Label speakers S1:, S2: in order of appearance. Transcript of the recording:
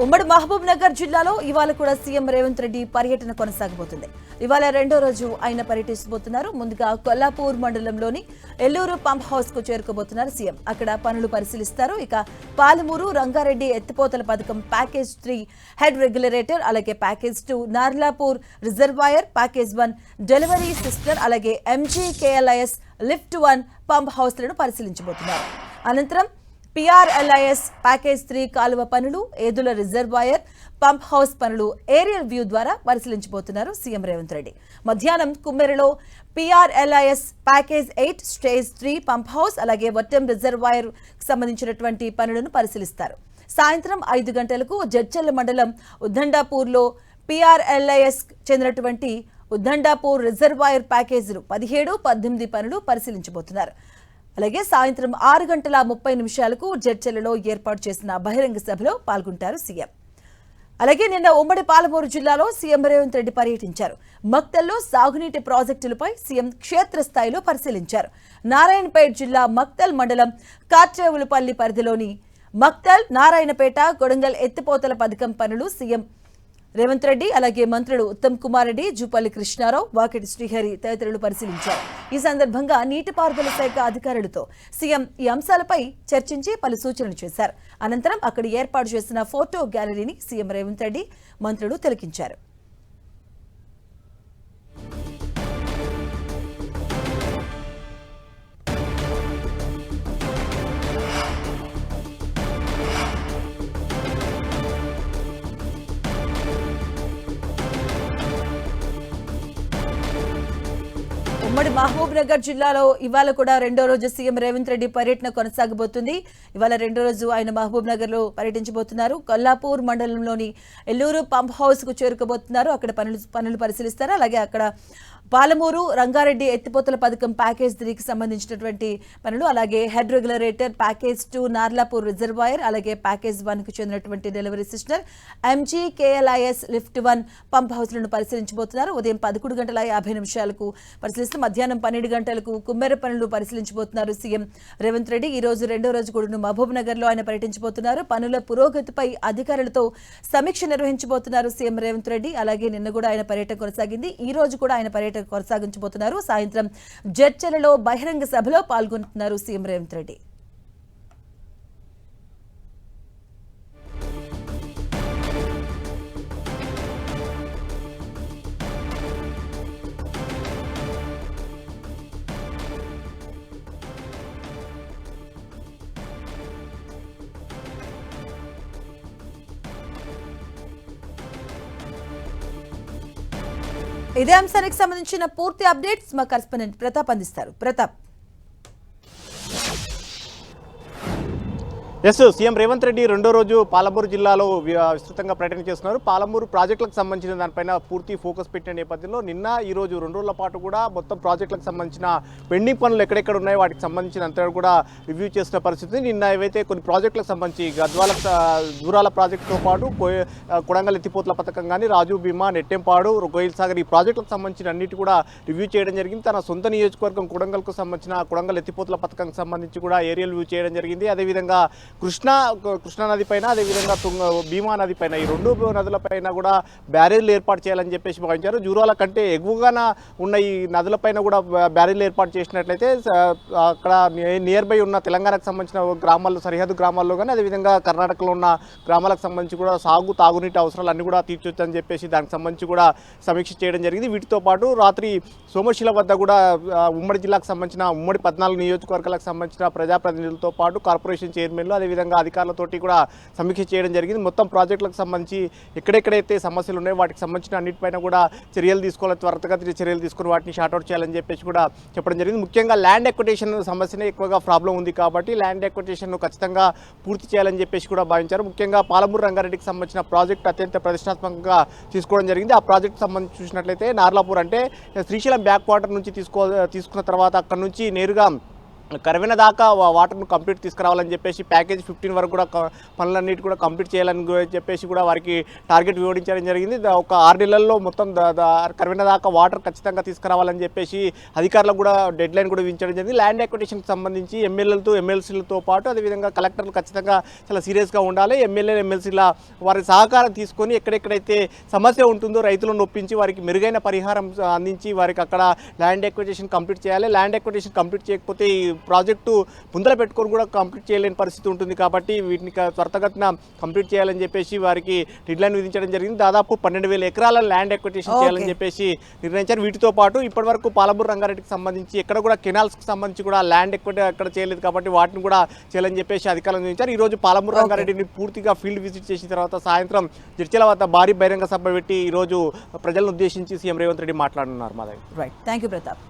S1: ఉమ్మడి మహబూబ్ నగర్ జిల్లాలో ఇవాళ కూడా సీఎం రేవంత్ రెడ్డి పర్యటన కొనసాగబోతుంది. ఇవాళ రెండో రోజు ఆయన పర్యటించబోతున్నారు. ముందుగా కొల్లాపూర్ మండలంలోని ఎల్లూరు పంప్ హౌస్ కు చేరుకోబోతున్నారు సీఎం. అక్కడ పనులు పరిశీలిస్తారు. ఇక పాలమూరు రంగారెడ్డి ఎత్తిపోతల పథకం ప్యాకేజ్ 3 హెడ్ రెగ్యులేటర్, అలాగే package 2 Narlapur reservoir, package 1 delivery sister, అలాగే MGKLIS లిఫ్ట్ 1 పంప్ హౌస్లను పరిశీలించబోతున్నారు. అనంతరం PRLIS ప్యాకేజ్ 3 కాలువ పనులు, ఏదుల రిజర్వాయర్, పంప్ హౌస్ పనులు ఏరియల్ వ్యూ ద్వారా పరిశీలించబోతున్నారు సీఎం రేవంత్ రెడ్డి. మధ్యాహ్నం కుమ్మెరలో PRLIS package 8 stage 3 pump house, అలాగే వట్టెం రిజర్వాయర్ సంబంధించినటువంటి పనులను పరిశీలిస్తారు. సాయంత్రం 5 గంటలకు జడ్చర్ల మండలం ఉద్దండాపూర్లో PRLIS చెందినటువంటి ఉద్దండాపూర్ రిజర్వాయర్ ప్యాకేజీలు 17, 18 పనులు పరిశీలించబోతున్నారు. అలాగే సాయంత్రం 6:30 జడ్చర్లలో ఏర్పాటు చేసిన బహిరంగ సభలో పాల్గొంటారు సీఎం. అలాగే నిన్న ఉమ్మడి పాలమూరు జిల్లాలో సీఎం రేవంత్ రెడ్డి పర్యటించారు. మక్తల్లో సాగునీటి ప్రాజెక్టులపై సీఎం క్షేత్రస్థాయిలో పరిశీలించారు. నారాయణపేట జిల్లా మక్తల్ మండలం కాట్రేవులపల్లి పరిధిలోని మక్తల్, నారాయణపేట, కొడంగల్ ఎత్తిపోతల పథకం పనులు సీఎం రేవంత్ రెడ్డి, అలాగే మంత్రులు ఉత్తమ్ కుమార్ రెడ్డి, జూపల్లి కృష్ణారావు, వాకిటి శ్రీహరి తదితరులు పరిశీలించారు. ఈ సందర్భంగా నీటిపారుదల శాఖ అధికారులతో సీఎం ఈ అంశాలపై చర్చించి పలు సూచనలు చేశారు. అనంతరం అక్కడ ఏర్పాటు చేసిన ఫోటో గ్యాలరీని సీఎం రేవంత్ రెడ్డి, మంత్రులు తిలకించారు. ఉమ్మడి మహబూబ్ నగర్ జిల్లాలో ఇవాళ కూడా రెండో రోజు సీఎం రేవంత్ రెడ్డి పర్యటన కొనసాగబోతుంది. ఇవాళ రెండో రోజు ఆయన మహబూబ్ నగర్ లో పర్యటించబోతున్నారు. కొల్లాపూర్ మండలంలోని ఎల్లూరు పంప్ హౌస్ కు చేరుకోబోతున్నారు. అక్కడ పనులు పరిశీలిస్తారు. అలాగే అక్కడ పాలమూరు రంగారెడ్డి ఎత్తిపోతల పథకం ప్యాకేజ్ 3కి సంబంధించినటువంటి పనులు, అలాగే head regulator, package 2 Narlapur reservoir, అలాగే ప్యాకేజ్ 1కు చెందినటువంటి delivery sister, MGKLIS lift 1 pump హౌస్లను పరిశీలించబోతున్నారు. ఉదయం 11:50 పరిశీలిస్తూ మధ్యాహ్నం 12 గంటలకు కుమ్మెర పనులు పరిశీలించబోతున్నారు సీఎం రేవంత్ రెడ్డి. ఈ రోజు రెండో రోజు కూడా మహబూబ్ నగర్ లో ఆయన పర్యటించబోతున్నారు. పనుల పురోగతిపై అధికారులతో సమీక్ష నిర్వహించబోతున్నారు సీఎం రేవంత్ రెడ్డి. అలాగే నిన్న కూడా ఆయన పర్యటన కొనసాగింది. ఈ రోజు కూడా ఆయన పర్యటన కొనసాగించబోతున్నారు. సాయంత్రం జడ్చర్లలో బహిరంగ సభలో పాల్గొంటున్నారు సీఎం రేవంత్ రెడ్డి. ఇదే అంశానికి సంబంధించిన పూర్తి అప్డేట్స్ మా కరెస్పాండెంట్ ప్రతాప్ అందిస్తారు. ప్రతాప్.
S2: సీఎం రేవంత్ రెడ్డి రెండో రోజు పాలమూరు జిల్లాలో విస్తృతంగా పర్యటన చేస్తున్నారు. పాలమూరు ప్రాజెక్టులకు సంబంధించిన దానిపైన పూర్తి ఫోకస్ పెట్టిన నేపథ్యంలో నిన్న ఈ రోజు 2 రోజుల పాటు కూడా మొత్తం ప్రాజెక్టులకు సంబంధించిన పెండింగ్ పనులు ఎక్కడెక్కడ ఉన్నాయో వాటికి సంబంధించిన అంతా కూడా రివ్యూ చేసిన పరిస్థితి. నిన్న ఏవైతే కొన్ని ప్రాజెక్టులకు సంబంధించి గద్వాల దూరాల ప్రాజెక్టుతో పాటు కొడంగల్ ఎత్తిపోతల పథకం కానీ, రాజు భీమా, నెట్టెంపాడు, గోయిల్ సాగర్ ఈ ప్రాజెక్టులకు సంబంధించిన అన్నిటి కూడా రివ్యూ చేయడం జరిగింది. తన సొంత నియోజకవర్గం కొడంగల్కు సంబంధించిన కొడంగల్ ఎత్తిపోతల పథకానికి సంబంధించి కూడా ఏరియల్ వ్యూ చేయడం జరిగింది. అదేవిధంగా కృష్ణా నది పైన, అదేవిధంగా భీమా నది పైన ఈ 2 నదులపైన కూడా బ్యారేజ్లు ఏర్పాటు చేయాలని చెప్పేసి భావించారు. జూరాల కంటే ఎగువగా ఉన్న ఈ నదులపైన కూడా బ్యారేజ్లు ఏర్పాటు చేసినట్లయితే అక్కడ నియర్ బై ఉన్న తెలంగాణకు సంబంధించిన గ్రామాల్లో, సరిహద్దు గ్రామాల్లో కానీ, అదేవిధంగా కర్ణాటకలో ఉన్న గ్రామాలకు సంబంధించి కూడా తాగునీటి అవసరాలు అన్నీ కూడా తీర్చొచ్చని చెప్పేసి దానికి సంబంధించి కూడా సమీక్ష చేయడం జరిగింది. వీటితో పాటు రాత్రి సోమశిల వద్ద కూడా ఉమ్మడి జిల్లాకు సంబంధించిన ఉమ్మడి 14 నియోజకవర్గాలకు సంబంధించిన ప్రజాప్రతినిధులతో పాటు కార్పొరేషన్ చైర్మన్లు, అదేవిధంగా అధికారులతోటి కూడా సమీక్ష చేయడం జరిగింది. మొత్తం ప్రాజెక్టులకు సంబంధించి ఎక్కడెక్కడైతే సమస్యలు ఉన్నాయో వాటికి సంబంధించిన అన్నిటిపైన కూడా చర్యలు తీసుకోవాలి, త్వరితగతిన చర్యలు తీసుకుని వాటిని షార్ట్అవుట్ చేయాలని చెప్పేసి కూడా చెప్పడం జరిగింది. ముఖ్యంగా ల్యాండ్ ఎక్విటేషన్ సమస్యనే ఎక్కువగా ప్రాబ్లం ఉంది కాబట్టి ల్యాండ్ ఎక్విటేషన్ ఖచ్చితంగా పూర్తి చేయాలని చెప్పేసి కూడా భావించారు. ముఖ్యంగా పాలమూరు రంగారెడ్డికి సంబంధించిన ప్రాజెక్టు అత్యంత ప్రతిష్టాత్మకంగా తీసుకోవడం జరిగింది. ఆ ప్రాజెక్టు సంబంధించి చూసినట్లయితే నార్లాపూర్ అంటే శ్రీశైలం బ్యాక్ వాటర్ నుంచి తీసుకున్న తర్వాత అక్కడ నుంచి నేరుగా కరవైన దాకా వాటర్ను కంప్లీట్ తీసుకురావాలని చెప్పేసి ప్యాకేజ్ 15 వరకు కూడా పనులన్నిటి కూడా కంప్లీట్ చేయాలని చెప్పేసి కూడా వారికి టార్గెట్ వివరించడం జరిగింది. ఒక 6 నెలల్లో మొత్తం కరవైన దాకా వాటర్ ఖచ్చితంగా తీసుకురావాలని చెప్పేసి అధికారులకు కూడా డెడ్ లైన్ కూడా విధించడం జరిగింది. ల్యాండ్ ఎక్విటేషన్కి సంబంధించి ఎమ్మెల్యేలతో ఎమ్మెల్సీలతో పాటు అదేవిధంగా కలెక్టర్లు ఖచ్చితంగా చాలా సీరియస్గా ఉండాలి. ఎమ్మెల్యే ఎమ్మెల్సీల వారి సహకారం తీసుకొని ఎక్కడెక్కడైతే సమస్య ఉంటుందో రైతులను ఒప్పించి వారికి మెరుగైన పరిహారం అందించి వారికి అక్కడ ల్యాండ్ ఎక్విటేషన్ కంప్లీట్ చేయాలి. ల్యాండ్ ఎక్విటేషన్ కంప్లీట్ చేయకపోతే ఈ ప్రాజెక్టు ముందర పెట్టుకొని కూడా కంప్లీట్ చేయలేని పరిస్థితి ఉంటుంది. కాబట్టి వీటిని త్వరితగతిన కంప్లీట్ చేయాలని చెప్పేసి వారికి డెడ్ లైన్ విధించడం జరిగింది. దాదాపు 12,000 ఎకరాల ల్యాండ్ ఎక్విటేషన్ చేయాలని చెప్పేసి నిర్ణయించారు. వీటితో పాటు ఇప్పటివరకు పాలమూరు రంగారెడ్డికి సంబంధించి ఎక్కడ కూడా కెనాల్స్కి సంబంధించి కూడా ల్యాండ్ ఎక్విటీ ఎక్కడ చేయలేదు కాబట్టి వాటిని కూడా చేయాలని చెప్పేసి అధికారులు నిర్ణయించారు. ఈరోజు పాలమూరు రంగారెడ్డిని పూర్తిగా ఫీల్డ్ విజిట్ చేసిన తర్వాత సాయంత్రం జడ్చల వద్ద భారీ బహిరంగ సభ పెట్టి ఈరోజు ప్రజలను ఉద్దేశించి సీఎం రేవంత్ రెడ్డి మాట్లాడుతున్నారు. Madhavi.
S1: Right, thank you Pratap.